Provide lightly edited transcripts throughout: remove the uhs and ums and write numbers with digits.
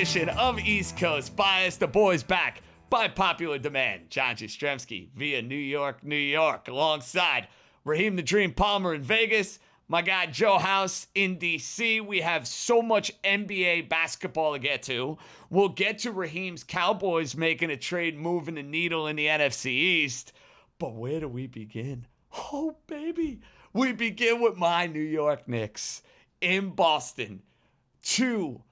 edition of East Coast Bias. The boys back by popular demand. John Jastremski via New York, New York, alongside Raheem the Dream Palmer in Vegas. My guy Joe House in D.C. We have so much NBA basketball to get to. We'll get to Raheem's Cowboys making a trade, moving the needle in the NFC East. But where do we begin? Oh, baby. We begin with my New York Knicks in Boston. Two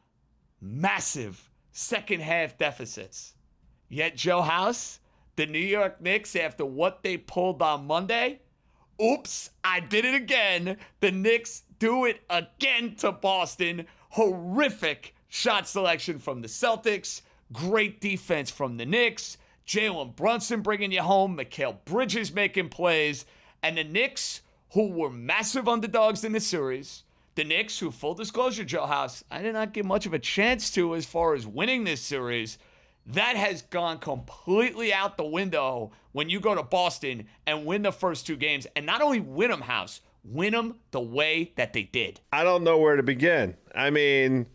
massive second half deficits. Yet, Joe House, the New York Knicks, after what they pulled on Monday, oops, I did it again. The Knicks do it again to Boston. Horrific shot selection from the Celtics. Great defense from the Knicks. Jalen Brunson bringing you home. Mikal Bridges making plays. And the Knicks, who were massive underdogs in the series. The Knicks, who, full disclosure, Joe House, I did not give much of a chance to as far as winning this series. That has gone completely out the window when you go to Boston and win the first two games. And not only win them, House, win them the way that they did. I don't know where to begin. I mean,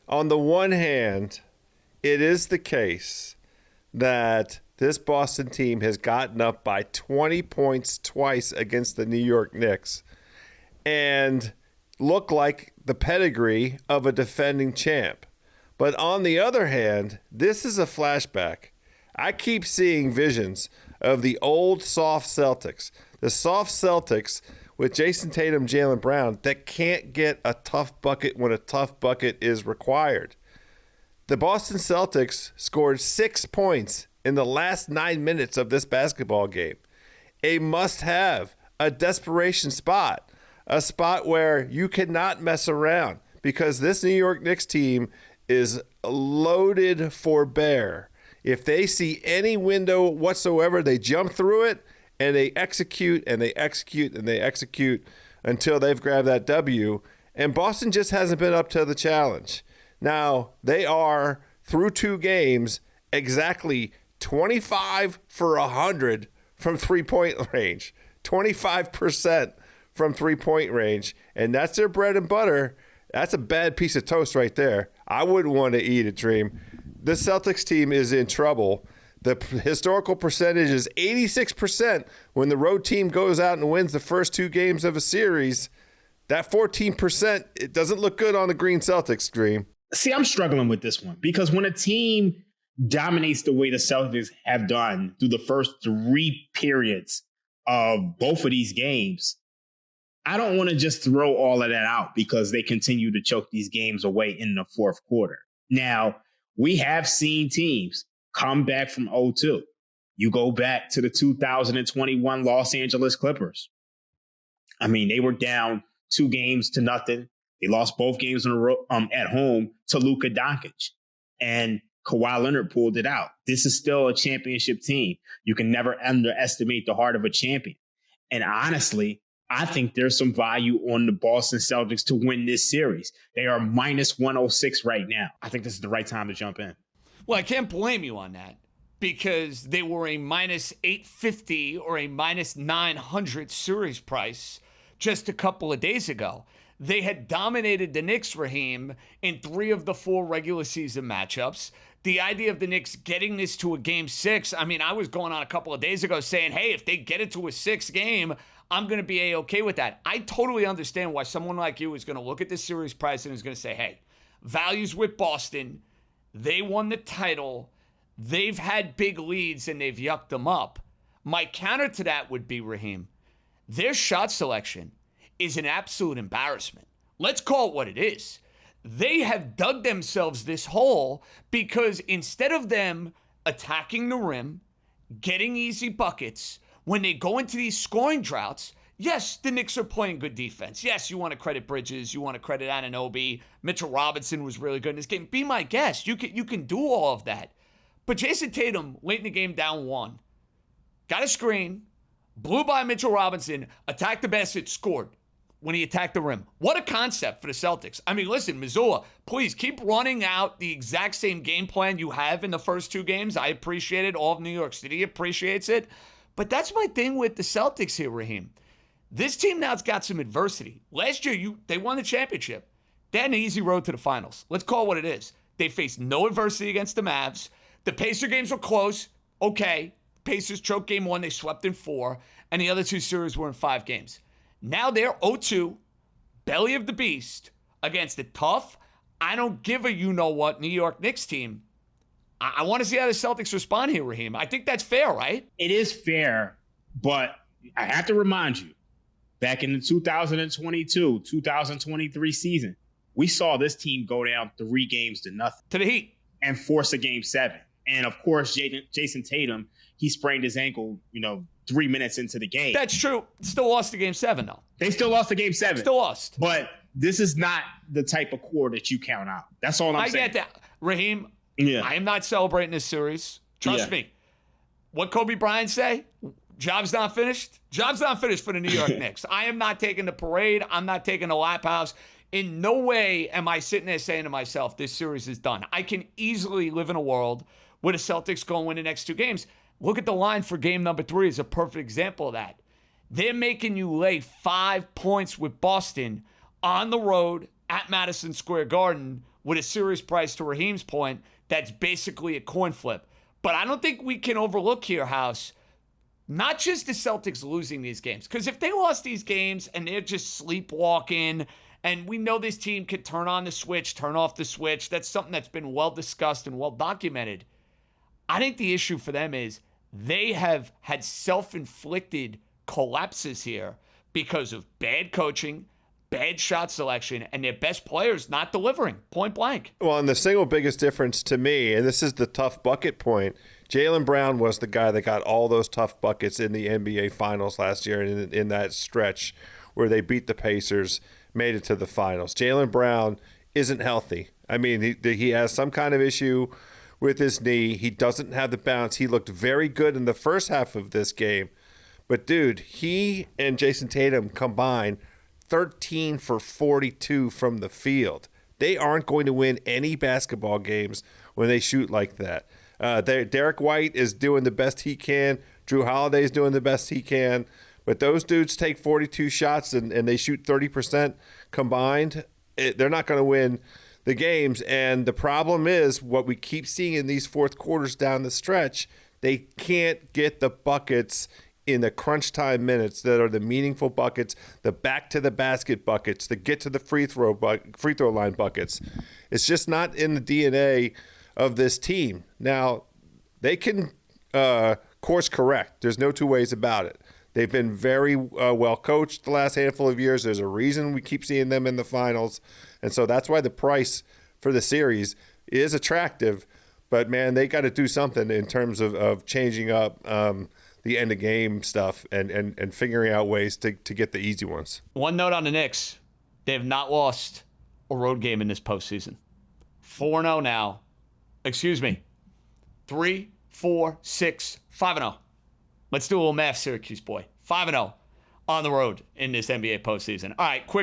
on the one hand, it is the case that this Boston team has gotten up by 20 points twice against the New York Knicks and look like the pedigree of a defending champ. But on the other hand, this is a flashback. I keep seeing visions of the old soft Celtics, the soft Celtics with Jason Tatum, Jaylen Brown, that can't get a tough bucket when a tough bucket is required. The Boston Celtics scored 6 points in the last 9 minutes of this basketball game. A must-have, a desperation spot, a spot where you cannot mess around because this New York Knicks team is loaded for bear. If they see any window whatsoever, they jump through it and they execute and they execute and they execute until they've grabbed that W. And Boston just hasn't been up to the challenge. Now, they are, through 2 games, exactly 25 for 100 from three-point range. 25% from three-point range. And that's their bread and butter. That's a bad piece of toast right there. I wouldn't want to eat it, Dream. The Celtics team is in trouble. The historical percentage is 86% when the road team goes out and wins the first 2 games of a series. That 14%, it doesn't look good on the Green Celtics, Dream. See, I'm struggling with this one because when a team dominates the way the Celtics have done through the first 3 periods of both of these games, I don't want to just throw all of that out because they continue to choke these games away in the fourth quarter. Now, we have seen teams come back from 0-2. You go back to the 2021 Los Angeles Clippers. I mean, they were down 2-0. They lost both games in a row, at home to Luka Doncic. And Kawhi Leonard pulled it out. This is still a championship team. You can never underestimate the heart of a champion. And honestly, I think there's some value on the Boston Celtics to win this series. They are minus 106 right now. I think this is the right time to jump in. Well, I can't blame you on that because they were a minus 850 or a minus 900 series price just a couple of days ago. They had dominated the Knicks, Raheem, in 3 of the 4 regular season matchups. The idea of the Knicks getting this to a game 6, I mean, I was going on a couple of days ago saying, hey, if they get it to a 6th game, I'm going to be A-okay with that. I totally understand why someone like you is going to look at this series price and is going to say, hey, values with Boston. They won the title. They've had big leads and they've yucked them up. My counter to that would be, Raheem, their shot selection is an absolute embarrassment. Let's call it what it is. They have dug themselves this hole because instead of them attacking the rim, getting easy buckets, when they go into these scoring droughts, yes, the Knicks are playing good defense. Yes, you want to credit Bridges. You want to credit Anunoby. Mitchell Robinson was really good in this game. Be my guest. You can do all of that. But Jason Tatum, late in the game, down 1, got a screen, blew by Mitchell Robinson, attacked the basket, scored when he attacked the rim. What a concept for the Celtics. I mean, listen, Missoula, please keep running out the exact same game plan you have in the first 2 games. I appreciate it. All of New York City appreciates it. But that's my thing with the Celtics here, Raheem. This team now's got some adversity. Last year, they won the championship. They had an easy road to the finals. Let's call it what it is. They faced no adversity against the Mavs. The Pacer games were close. Okay. Pacers choked game 1. They swept in 4. And the other 2 series were in 5 games. Now they're 0-2, belly of the beast, against a tough, I don't give a you-know-what New York Knicks team. I want to see how the Celtics respond here, Raheem. I think that's fair, right? It is fair, but I have to remind you, back in the 2022, 2023 season, we saw this team go down 3 games to nothing. To the Heat. And force a game 7. And, of course, Jason Tatum, he sprained his ankle, 3 minutes into the game. That's true. Still lost the game 7, though. They still lost the game 7. Still lost. But this is not the type of core that you count out. That's all I'm saying. I get that. Raheem, yeah. I am not celebrating this series. Trust me. What Kobe Bryant say? Job's not finished? Job's not finished for the New York Knicks. I am not taking the parade. I'm not taking the lap house. In no way am I sitting there saying to myself, this series is done. I can easily live in a world where the Celtics go and win the next 2 games. Look at the line for game number 3 is a perfect example of that. They're making you lay 5 points with Boston on the road at Madison Square Garden with a series price, to Raheem's point, that's basically a coin flip. But I don't think we can overlook here, House, not just the Celtics losing these games. Because if they lost these games and they're just sleepwalking, and we know this team could turn on the switch, turn off the switch, that's something that's been well discussed and well documented. I think the issue for them is they have had self-inflicted collapses here because of bad coaching, bad shot selection, and their best players not delivering, point blank. Well, and the single biggest difference to me, and this is the tough bucket point, Jaylen Brown was the guy that got all those tough buckets in the NBA Finals last year in that stretch where they beat the Pacers, made it to the Finals. Jaylen Brown isn't healthy. I mean, he has some kind of issue with his knee. He doesn't have the bounce. He looked very good in the first half of this game. But, dude, he and Jason Tatum combined 13 for 42 from the field. They aren't going to win any basketball games when they shoot like that. Derek White is doing the best he can. Drew Holiday's doing the best he can. But those dudes take 42 shots and they shoot 30% combined. They're not going to win the games. And the problem is what we keep seeing in these fourth quarters down the stretch, they can't get the buckets in the crunch time minutes that are the meaningful buckets, the back to the basket buckets, the get to the free throw line buckets. It's just not in the DNA of this team. Now, they can course correct. There's no 2 ways about it. They've been very well coached the last handful of years. There's a reason we keep seeing them in the finals. And so that's why the price for the series is attractive. But, man, they got to do something in terms of changing up the end of game stuff and figuring out ways to get the easy ones. One note on the Knicks. They have not lost a road game in this postseason. 4-0 now. Excuse me. 3, 4, 6, 5-0. Let's do a little math, Syracuse boy. 5-0 on the road in this NBA postseason. All right, quick.